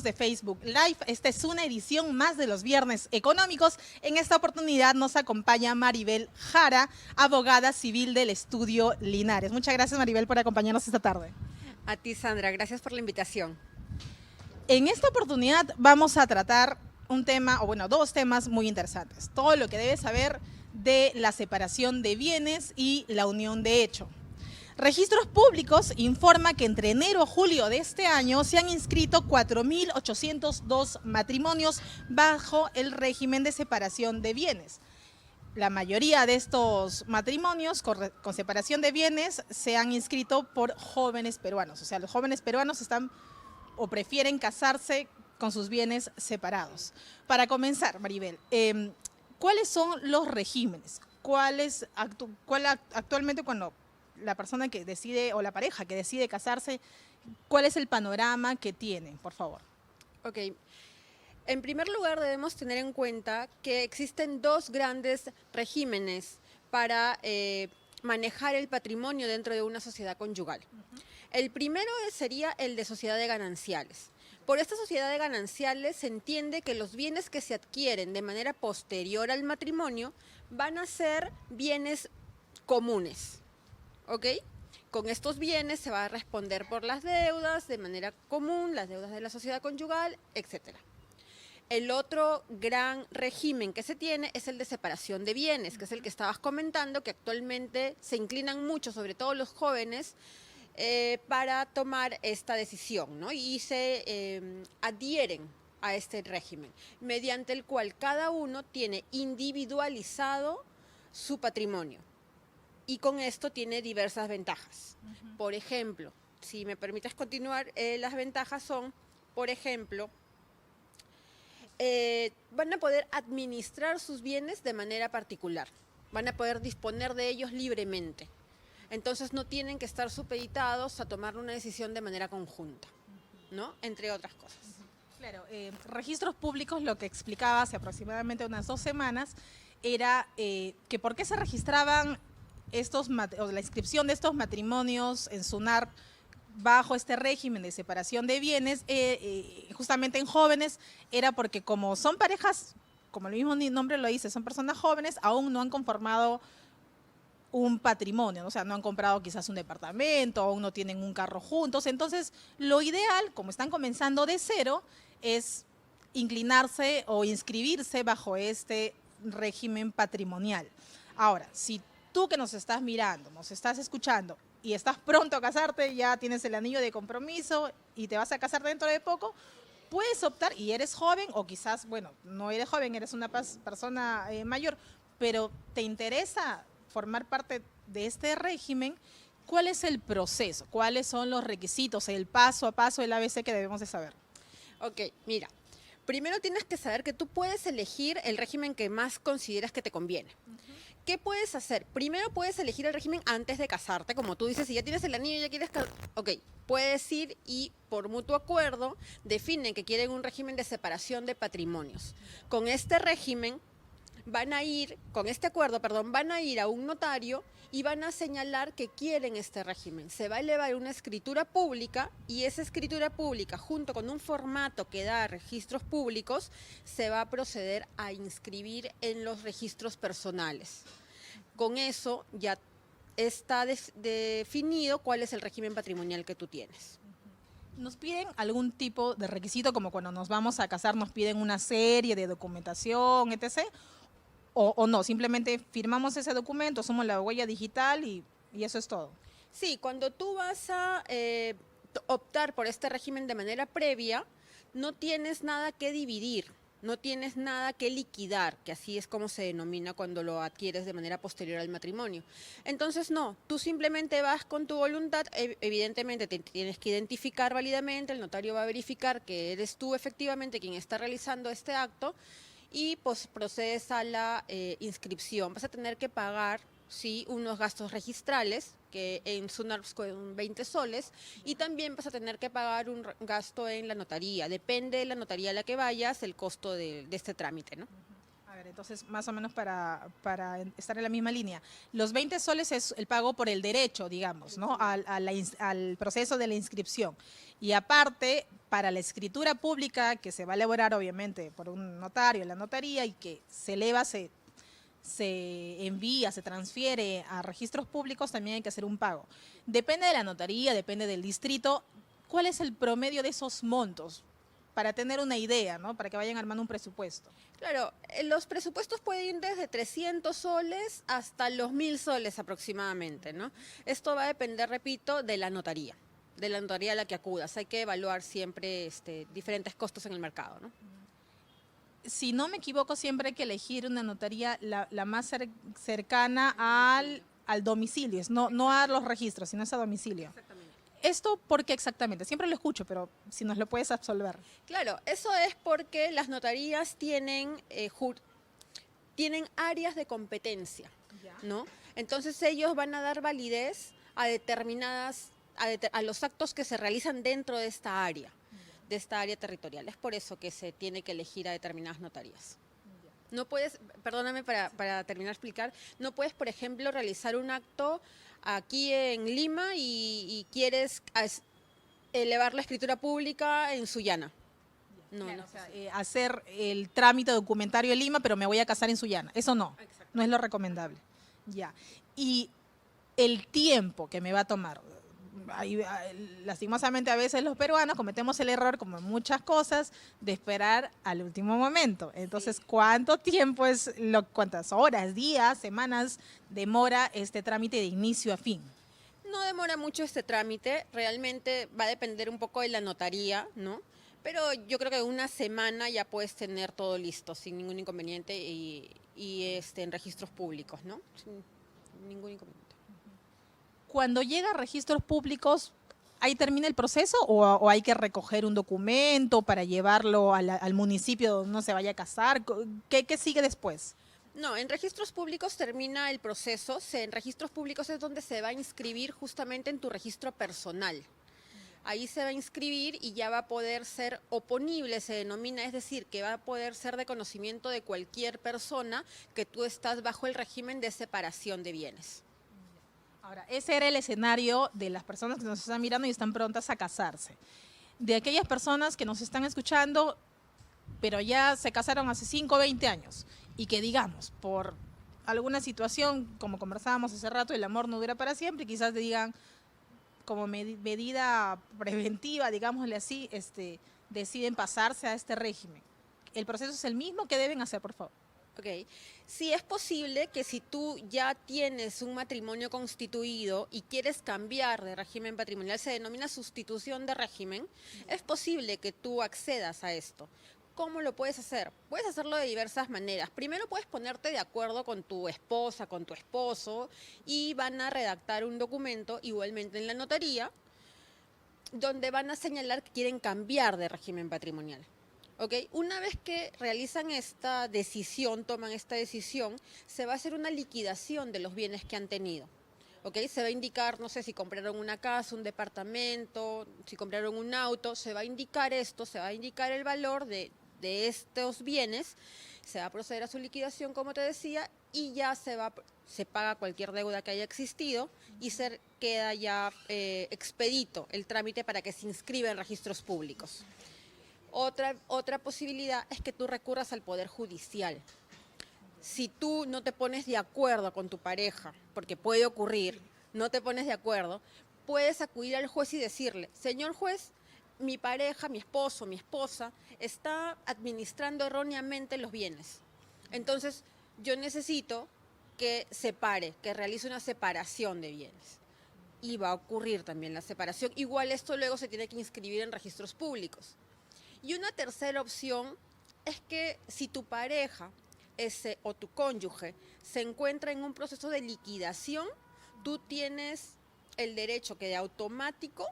De Facebook Live. Esta es una edición más de los Viernes Económicos. En esta oportunidad nos acompaña Maribel Jara, abogada civil del Estudio Linares. Muchas gracias, Maribel, por acompañarnos esta tarde. A ti, Sandra, gracias por la invitación. En esta oportunidad vamos a tratar un tema, o bueno, dos temas muy interesantes. Todo lo que debes saber de la separación de bienes y la unión de hecho. Registros Públicos informa que entre enero a julio de este año se han inscrito 4.802 matrimonios bajo el régimen de separación de bienes. La mayoría de estos matrimonios con separación de bienes se han inscrito por jóvenes peruanos. O sea, los jóvenes peruanos están o prefieren casarse con sus bienes separados. Para comenzar, Maribel, ¿cuáles son los regímenes? ¿Cuál actualmente cuando la persona que decide o la pareja que decide casarse, cuál es el panorama que tienen, por favor? Ok. En primer lugar, debemos tener en cuenta que existen dos grandes regímenes para manejar el patrimonio dentro de una sociedad conyugal. El primero sería el de sociedad de gananciales. Por esta sociedad de gananciales se entiende que los bienes que se adquieren de manera posterior al matrimonio van a ser bienes comunes. ¿Ok? Con estos bienes se va a responder por las deudas de manera común, las deudas de la sociedad conyugal, etc. El otro gran régimen que se tiene es el de separación de bienes, que es el que estabas comentando, que actualmente se inclinan mucho, sobre todo los jóvenes, para tomar esta decisión, ¿no? Y se adhieren a este régimen, mediante el cual cada uno tiene individualizado su patrimonio. Y con esto tiene diversas ventajas. Por ejemplo, si me permites continuar, las ventajas son, por ejemplo, van a poder administrar sus bienes de manera particular, van a poder disponer de ellos libremente. Entonces no tienen que estar supeditados a tomar una decisión de manera conjunta, ¿no? Entre otras cosas. Claro, Registros Públicos lo que explicaba hace aproximadamente unas 2 semanas era que por qué se registraban la inscripción de estos matrimonios en SUNAR bajo este régimen de separación de bienes, justamente en jóvenes, era porque como son parejas, como el mismo nombre lo dice, son personas jóvenes, aún no han conformado un patrimonio, ¿no? O sea, no han comprado quizás un departamento, aún no tienen un carro juntos. Entonces, lo ideal, como están comenzando de cero, es inclinarse o inscribirse bajo este régimen patrimonial. Ahora, si tú que nos estás mirando, nos estás escuchando y estás pronto a casarte, ya tienes el anillo de compromiso y te vas a casar dentro de poco, puedes optar, y eres joven, o quizás, bueno, no eres joven, eres una persona mayor, pero te interesa formar parte de este régimen. ¿Cuál es el proceso? ¿Cuáles son los requisitos, el paso a paso, el ABC que debemos de saber? Ok, mira, primero tienes que saber que tú puedes elegir el régimen que más consideras que te conviene. ¿Qué puedes hacer? Primero puedes elegir el régimen antes de casarte, como tú dices, si ya tienes el anillo y ya quieres ok, puedes ir y por mutuo acuerdo definen que quieren un régimen de separación de patrimonios. Con este régimen con este acuerdo, van a ir a un notario y van a señalar que quieren este régimen. Se va a elevar una escritura pública y esa escritura pública, junto con un formato que da a Registros Públicos, se va a proceder a inscribir en los registros personales. Con eso ya está definido cuál es el régimen patrimonial que tú tienes. ¿Nos piden algún tipo de requisito, como cuando nos vamos a casar nos piden una serie de documentación, etc.? ¿O no? Simplemente firmamos ese documento, somos la huella digital y eso es todo. Sí, cuando tú vas a optar por este régimen de manera previa, no tienes nada que dividir, no tienes nada que liquidar, que así es como se denomina cuando lo adquieres de manera posterior al matrimonio. Entonces no, tú simplemente vas con tu voluntad, evidentemente te tienes que identificar válidamente, el notario va a verificar que eres tú efectivamente quien está realizando este acto y pues procedes a la inscripción. Vas a tener que pagar, sí, unos gastos registrales, que en SUNAR con 20 soles, y también vas a tener que pagar un gasto en la notaría. Depende de la notaría a la que vayas, el costo de este trámite, ¿no? A ver, entonces, más o menos para estar en la misma línea. Los 20 soles es el pago por el derecho, digamos, ¿no? Al proceso de la inscripción. Y aparte, para la escritura pública, que se va a elaborar obviamente por un notario en la notaría y que se eleva, se envía, se transfiere a registros públicos, también hay que hacer un pago. Depende de la notaría, depende del distrito. ¿Cuál es el promedio de esos montos? Para tener una idea, ¿no? Para que vayan armando un presupuesto. Claro, los presupuestos pueden ir desde 300 soles hasta los 1000 soles aproximadamente, ¿no? Esto va a depender, repito, de la notaría a la que acudas. Hay que evaluar siempre diferentes costos en el mercado, ¿no? Si no me equivoco, siempre hay que elegir una notaría la más cercana al domicilio, no a los registros, sino es a domicilio. Exactamente. ¿Esto por qué exactamente? Siempre lo escucho, pero si nos lo puedes absolver. Claro, eso es porque las notarías tienen áreas de competencia, ¿no? Entonces ellos van a dar validez a a los actos que se realizan dentro de esta área territorial. Es por eso que se tiene que elegir a determinadas notarías. No puedes, perdóname para terminar de explicar, no puedes, por ejemplo, realizar un acto aquí en Lima y quieres elevar la escritura pública en Sullana. No, Claro, no. o sea, hacer el trámite documentario en Lima, pero me voy a casar en Sullana. Eso no, no es lo recomendable. Ya. Y el tiempo que me va a tomar. Lastimosamente a veces los peruanos cometemos el error, como en muchas cosas, de esperar al último momento. Entonces, ¿cuánto tiempo cuántas horas, días, semanas demora este trámite de inicio a fin? No demora mucho este trámite, realmente va a depender un poco de la notaría, ¿no? Pero yo creo que en una semana ya puedes tener todo listo, sin ningún inconveniente y en registros públicos, ¿no? Sin ningún inconveniente. Cuando llega a registros públicos, ¿ahí termina el proceso o hay que recoger un documento para llevarlo al municipio donde uno se vaya a casar? ¿Qué sigue después? No, en registros públicos termina el proceso. En registros públicos es donde se va a inscribir justamente en tu registro personal. Ahí se va a inscribir y ya va a poder ser oponible, se denomina, es decir, que va a poder ser de conocimiento de cualquier persona que tú estás bajo el régimen de separación de bienes. Ahora, ese era el escenario de las personas que nos están mirando y están prontas a casarse. De aquellas personas que nos están escuchando, pero ya se casaron hace 5 o 20 años y que digamos, por alguna situación, como conversábamos hace rato, el amor no dura para siempre, quizás digan, como medida preventiva, digámosle así, deciden pasarse a este régimen. ¿El proceso es el mismo? ¿Qué deben hacer, por favor? Ok, sí es posible que si tú ya tienes un matrimonio constituido y quieres cambiar de régimen patrimonial, se denomina sustitución de régimen, es posible que tú accedas a esto. ¿Cómo lo puedes hacer? Puedes hacerlo de diversas maneras. Primero puedes ponerte de acuerdo con tu esposa, con tu esposo y van a redactar un documento igualmente en la notaría donde van a señalar que quieren cambiar de régimen patrimonial. ¿Okay? Una vez que realizan esta decisión, toman esta decisión, se va a hacer una liquidación de los bienes que han tenido. ¿Okay? Se va a indicar, no sé, si compraron una casa, un departamento, si compraron un auto, se va a indicar esto, se va a indicar el valor de estos bienes, se va a proceder a su liquidación, como te decía, y ya se paga cualquier deuda que haya existido y se queda ya expedito el trámite para que se inscriba en registros públicos. Otra posibilidad es que tú recurras al Poder Judicial. Si tú no te pones de acuerdo con tu pareja, porque puede ocurrir, no te pones de acuerdo, puedes acudir al juez y decirle, señor juez, mi pareja, mi esposo, mi esposa, está administrando erróneamente los bienes. Entonces, yo necesito que separe, que realice una separación de bienes. Y va a ocurrir también la separación. Igual esto luego se tiene que inscribir en registros públicos. Y una tercera opción es que si tu pareja o tu cónyuge se encuentra en un proceso de liquidación, tú tienes el derecho que de automático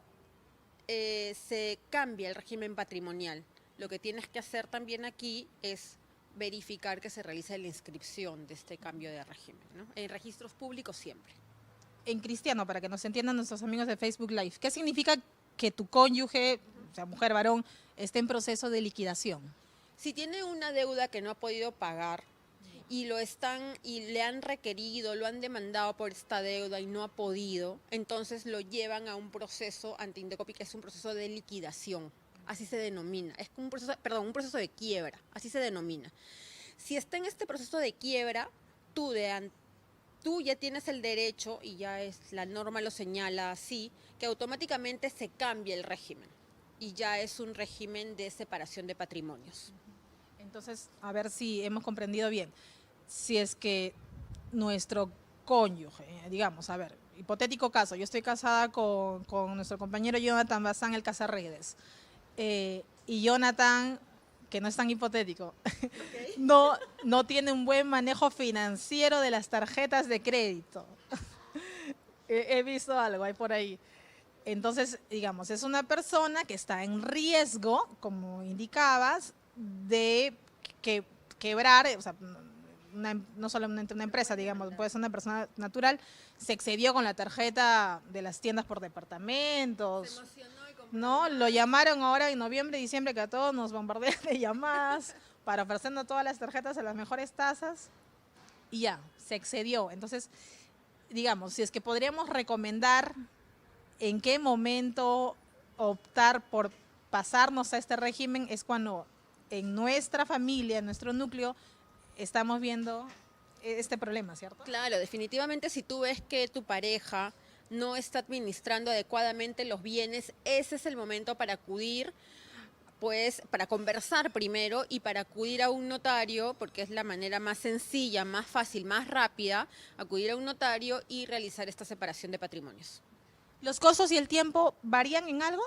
se cambie el régimen patrimonial. Lo que tienes que hacer también aquí es verificar que se realice la inscripción de este cambio de régimen, ¿no? En registros públicos siempre. En cristiano, para que nos entiendan nuestros amigos de Facebook Live, ¿qué significa que tu cónyuge, o sea, mujer, varón, esté en proceso de liquidación? Si tiene una deuda que no ha podido pagar, y le han requerido, lo han demandado por esta deuda y no ha podido, entonces lo llevan a un proceso ante Indecopi, que es un proceso de liquidación, así se denomina, es un proceso, perdón, un proceso de quiebra, así se denomina. Si está en este proceso de quiebra, tú ya tienes el derecho, y ya la norma lo señala así, que automáticamente se cambia el régimen y ya es un régimen de separación de patrimonios. Entonces, a ver si hemos comprendido bien. Si es que nuestro cónyuge, digamos, a ver, hipotético caso, yo estoy casada con nuestro compañero Jonathan Bazán, el Casarredes, y Jonathan, que no es tan hipotético, Okay. no tiene un buen manejo financiero de las tarjetas de crédito. He visto algo ahí por ahí. Entonces, digamos, es una persona que está en riesgo, como indicabas, de quebrar, o sea, no solamente una empresa, digamos, puede ser una persona natural, se excedió con la tarjeta de las tiendas por departamentos, ¿no? Lo llamaron ahora en noviembre, diciembre, que a todos nos bombardean de llamadas para ofrecernos todas las tarjetas a las mejores tasas y ya, se excedió. Entonces, digamos, si es que podríamos recomendar en qué momento optar por pasarnos a este régimen, es cuando en nuestra familia, en nuestro núcleo, estamos viendo este problema, ¿cierto? Claro, definitivamente si tú ves que tu pareja no está administrando adecuadamente los bienes, ese es el momento para acudir, pues, para conversar primero y para acudir a un notario, porque es la manera más sencilla, más fácil, más rápida, acudir a un notario y realizar esta separación de patrimonios. ¿Los costos y el tiempo varían en algo?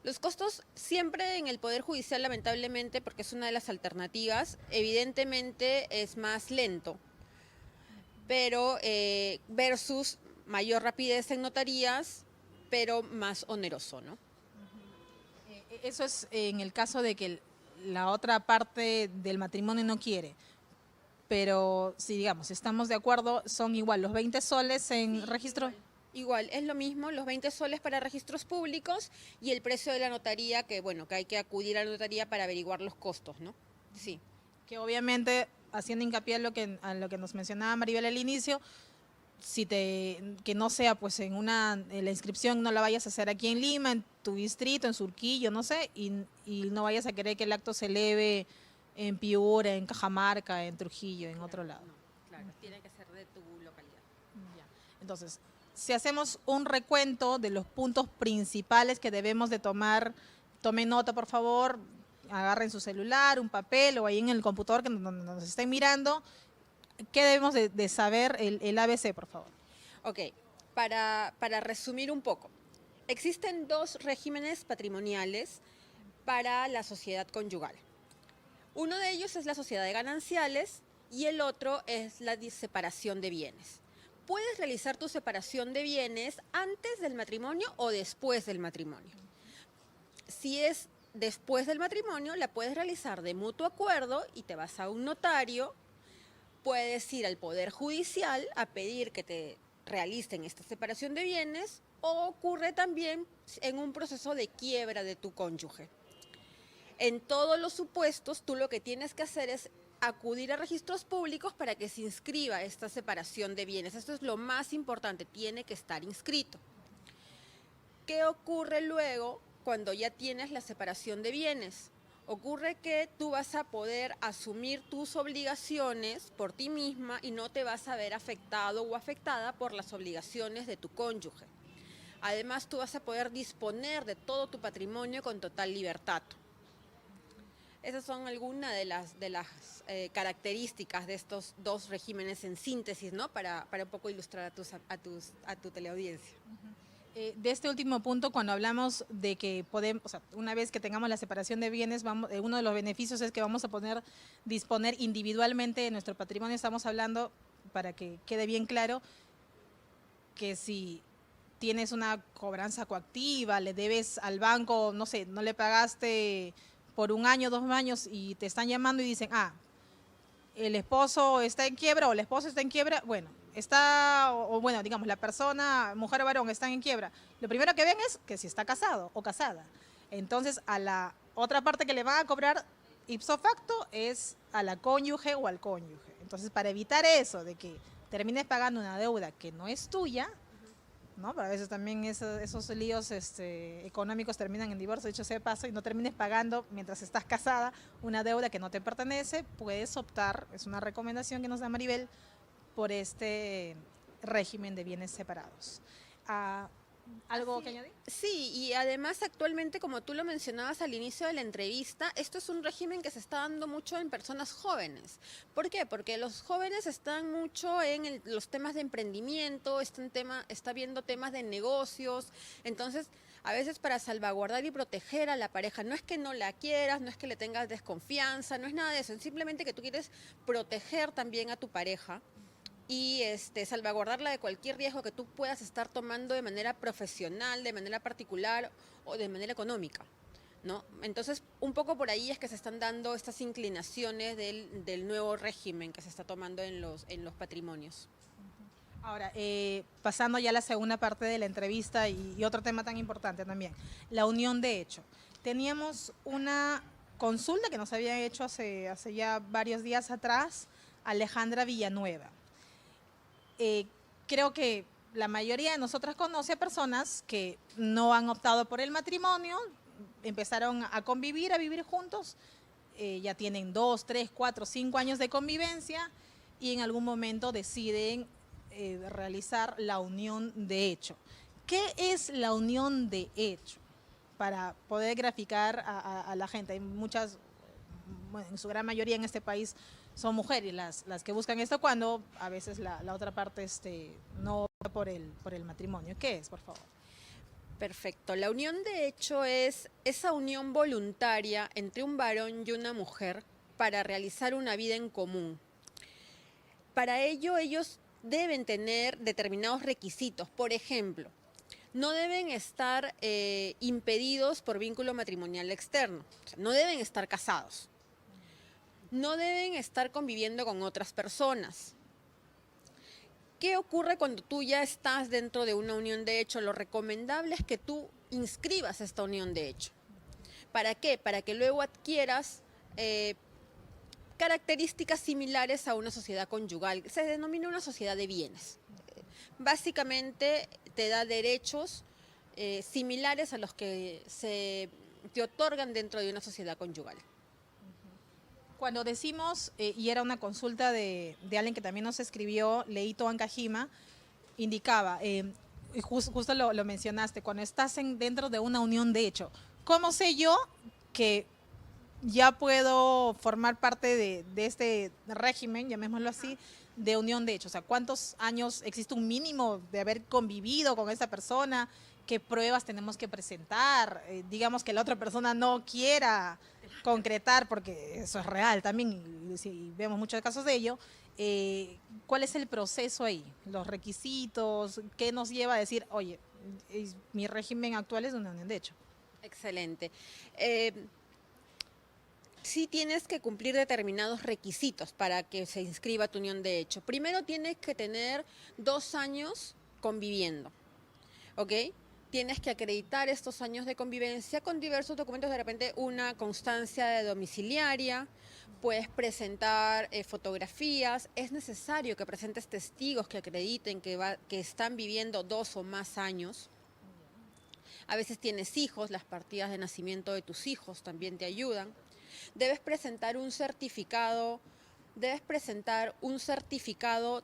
Los costos siempre en el Poder Judicial, lamentablemente, porque es una de las alternativas, evidentemente es más lento, pero versus mayor rapidez en notarías, pero más oneroso, ¿no? Eso es en el caso de que la otra parte del matrimonio no quiere. Pero si, digamos, estamos de acuerdo, son igual los 20 soles en registro. Igual, es lo mismo, los 20 soles para registros públicos y el precio de la notaría, que bueno, que hay que acudir a la notaría para averiguar los costos, ¿no? Sí. Que obviamente, haciendo hincapié a lo que nos mencionaba Maribel al inicio, que no sea pues en la inscripción no la vayas a hacer aquí en Lima, en tu distrito, en Surquillo, no sé, y no vayas a querer que el acto se eleve en Piura, en Cajamarca, en Trujillo, en otro lado. No, claro, tiene que ser de tu localidad. Ya. Entonces, si hacemos un recuento de los puntos principales que debemos de tomar, tomen nota por favor, agarren su celular, un papel o ahí en el computador que nos estén mirando. ¿Qué debemos de saber el ABC, por favor? Ok, para resumir un poco, existen dos regímenes patrimoniales para la sociedad conyugal. Uno de ellos es la sociedad de gananciales y el otro es la separación de bienes. Puedes realizar tu separación de bienes antes del matrimonio o después del matrimonio. Si es después del matrimonio, la puedes realizar de mutuo acuerdo y te vas a un notario. Puedes ir al Poder Judicial a pedir que te realicen esta separación de bienes o ocurre también en un proceso de quiebra de tu cónyuge. En todos los supuestos, tú lo que tienes que hacer es acudir a registros públicos para que se inscriba esta separación de bienes. Esto es lo más importante, tiene que estar inscrito. ¿Qué ocurre luego cuando ya tienes la separación de bienes? Ocurre que tú vas a poder asumir tus obligaciones por ti misma y no te vas a ver afectado o afectada por las obligaciones de tu cónyuge. Además, tú vas a poder disponer de todo tu patrimonio con total libertad. Esas son algunas de las características de estos dos regímenes en síntesis, ¿no? Para un poco ilustrar a tu teleaudiencia. De este último punto, cuando hablamos de que podemos, o sea, una vez que tengamos la separación de bienes, uno de los beneficios es que vamos a poder disponer individualmente de nuestro patrimonio. Estamos hablando, para que quede bien claro, que si tienes una cobranza coactiva, le debes al banco, no sé, no le pagaste por 1 año, 2 años y te están llamando y dicen, el esposo está en quiebra o la esposa está en quiebra, bueno, bueno, digamos, la persona, mujer o varón, están en quiebra. Lo primero que ven es que si está casado o casada. Entonces, a la otra parte que le van a cobrar ipso facto es a la cónyuge o al cónyuge. Entonces, para evitar eso, de que termines pagando una deuda que no es tuya, ¿no? Pero a veces también esos líos económicos terminan en divorcio, dicho sea de paso, y no termines pagando mientras estás casada una deuda que no te pertenece, puedes optar, es una recomendación que nos da Maribel, por este régimen de bienes separados. ¿Algo que añadir? Sí, y además actualmente, como tú lo mencionabas al inicio de la entrevista, esto es un régimen que se está dando mucho en personas jóvenes. ¿Por qué? Porque los jóvenes están mucho en los temas de emprendimiento, está viendo temas de negocios, entonces a veces para salvaguardar y proteger a la pareja, no es que no la quieras, no es que le tengas desconfianza, no es nada de eso, es simplemente que tú quieres proteger también a tu pareja y salvaguardarla de cualquier riesgo que tú puedas estar tomando de manera profesional, de manera particular o de manera económica, ¿no? Entonces, un poco por ahí es que se están dando estas inclinaciones del nuevo régimen que se está tomando en los patrimonios. Ahora, pasando ya a la segunda parte de la entrevista y otro tema tan importante también, la unión de hecho. Teníamos una consulta que nos había hecho hace ya varios días atrás, Alejandra Villanueva. Creo que la mayoría de nosotras conoce a personas que no han optado por el matrimonio, empezaron a convivir, a vivir juntos, ya tienen 2, 3, 4, 5 años de convivencia y en algún momento deciden realizar la unión de hecho. ¿Qué es la unión de hecho? Para poder graficar a la gente. Hay muchas, bueno, en su gran mayoría en este país son mujeres las que buscan esto, cuando a veces la otra parte no opta por el matrimonio. ¿Qué es, por favor? Perfecto. La unión de hecho es esa unión voluntaria entre un varón y una mujer para realizar una vida en común. Para ello ellos deben tener determinados requisitos. Por ejemplo, no deben estar impedidos por vínculo matrimonial externo. O sea, no deben estar casados. No deben estar conviviendo con otras personas. ¿Qué ocurre cuando tú ya estás dentro de una unión de hecho? Lo recomendable es que tú inscribas esta unión de hecho. ¿Para qué? Para que luego adquieras características similares a una sociedad conyugal. Se denomina una sociedad de bienes. Básicamente te da derechos similares a los que se te otorgan dentro de una sociedad conyugal. Cuando decimos, y era una consulta de alguien que también nos escribió, Leito Ancajima, indicaba, y justo lo mencionaste, cuando estás dentro de una unión de hecho, ¿cómo sé yo que ya puedo formar parte de este régimen, llamémoslo así, de unión de hecho? O sea, ¿cuántos años existe un mínimo de haber convivido con esa persona? ¿Qué pruebas tenemos que presentar? Digamos que la otra persona no quiera concretar, porque eso es real también, y si vemos muchos casos de ello. ¿Cuál es el proceso ahí? ¿Los requisitos? ¿Qué nos lleva a decir, oye, mi régimen actual es de una unión de hecho? Excelente. Sí tienes que cumplir determinados requisitos para que se inscriba tu unión de hecho. Primero tienes que tener 2 años conviviendo, ¿ok? Tienes que acreditar estos años de convivencia con diversos documentos, de repente una constancia de domiciliaria, puedes presentar fotografías, es necesario que presentes testigos que acrediten que están viviendo 2 o más años. A veces tienes hijos, las partidas de nacimiento de tus hijos también te ayudan. Debes presentar un certificado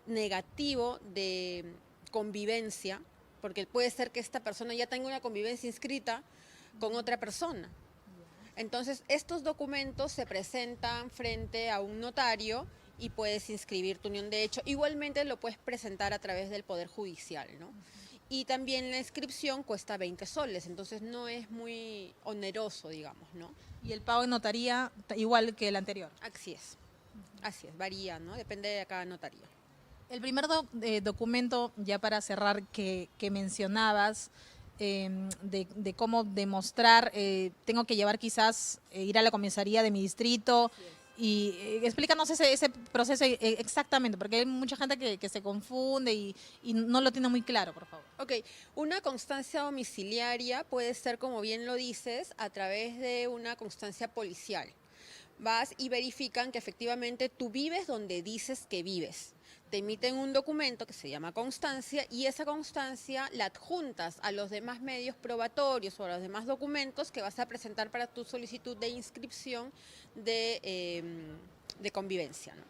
negativo de convivencia, porque puede ser que esta persona ya tenga una convivencia inscrita con otra persona. Entonces, estos documentos se presentan frente a un notario y puedes inscribir tu unión de hecho. Igualmente lo puedes presentar a través del Poder Judicial, ¿no? Y también la inscripción cuesta 20 soles, entonces no es muy oneroso, digamos, ¿no? Y el pago en notaría igual que el anterior. Así es, varía, ¿no? Depende de cada notaría. El primer documento, ya para cerrar, que mencionabas, de cómo demostrar, tengo que llevar quizás, ir a la comisaría de mi distrito, y explícanos ese proceso exactamente, porque hay mucha gente que se confunde y no lo tiene muy claro, por favor. Ok, una constancia domiciliaria puede ser, como bien lo dices, a través de una constancia policial. vas y verifican que efectivamente tú vives donde dices que vives. Te emiten un documento que se llama constancia y esa constancia la adjuntas a los demás medios probatorios o a los demás documentos que vas a presentar para tu solicitud de inscripción de convivencia, ¿no?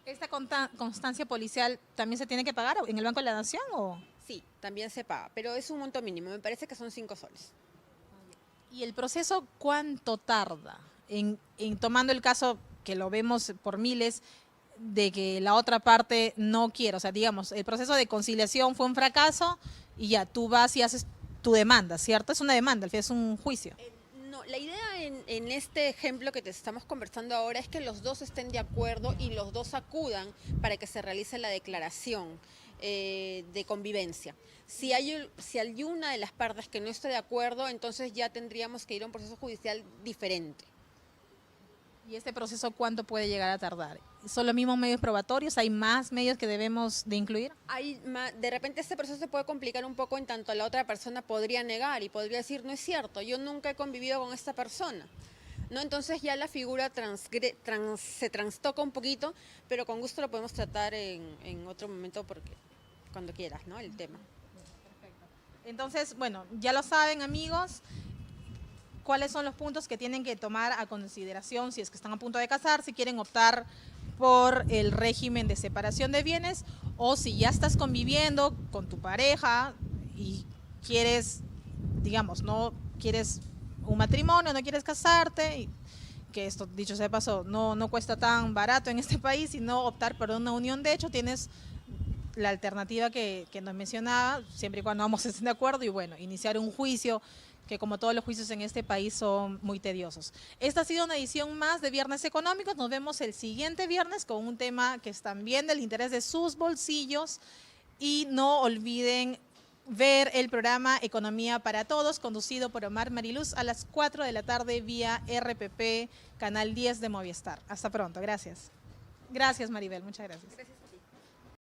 ¿Esta constancia policial también se tiene que pagar en el Banco de la Nación o...? Sí, también se paga, pero es un monto mínimo, me parece que son 5 soles. ¿Y el proceso cuánto tarda? En tomando el caso que lo vemos por miles, de que la otra parte no quiere, o sea, digamos, el proceso de conciliación fue un fracaso y ya tú vas y haces tu demanda, ¿cierto? Es una demanda, al fin es un juicio. No, la idea en este ejemplo que te estamos conversando ahora es que los dos estén de acuerdo y los dos acudan para que se realice la declaración de convivencia. Si hay una de las partes que no está de acuerdo, entonces ya tendríamos que ir a un proceso judicial diferente. ¿Y este proceso cuánto puede llegar a tardar? ¿Son los mismos medios probatorios? ¿Hay más medios que debemos de incluir? De repente este proceso se puede complicar un poco en tanto la otra persona podría negar y podría decir, no es cierto, yo nunca he convivido con esta persona, ¿no? Entonces ya la figura se trastoca un poquito, pero con gusto lo podemos tratar en otro momento porque cuando quieras, ¿no? El tema. Entonces, bueno, ya lo saben, amigos. ¿Cuáles son los puntos que tienen que tomar a consideración si es que están a punto de casar, si quieren optar por el régimen de separación de bienes o si ya estás conviviendo con tu pareja y quieres, digamos, no quieres un matrimonio, no quieres casarte, y que esto, dicho sea de paso, no cuesta tan barato en este país, sino optar por una unión de hecho, tienes la alternativa que nos mencionaba, siempre y cuando ambos estén de acuerdo y bueno, iniciar un juicio que como todos los juicios en este país son muy tediosos. Esta ha sido una edición más de Viernes Económicos. Nos vemos el siguiente viernes con un tema que es también del interés de sus bolsillos. Y no olviden ver el programa Economía para Todos, conducido por Omar Mariluz a las 4 de la tarde vía RPP, Canal 10 de Movistar. Hasta pronto, gracias. Gracias, Maribel, muchas gracias. Gracias.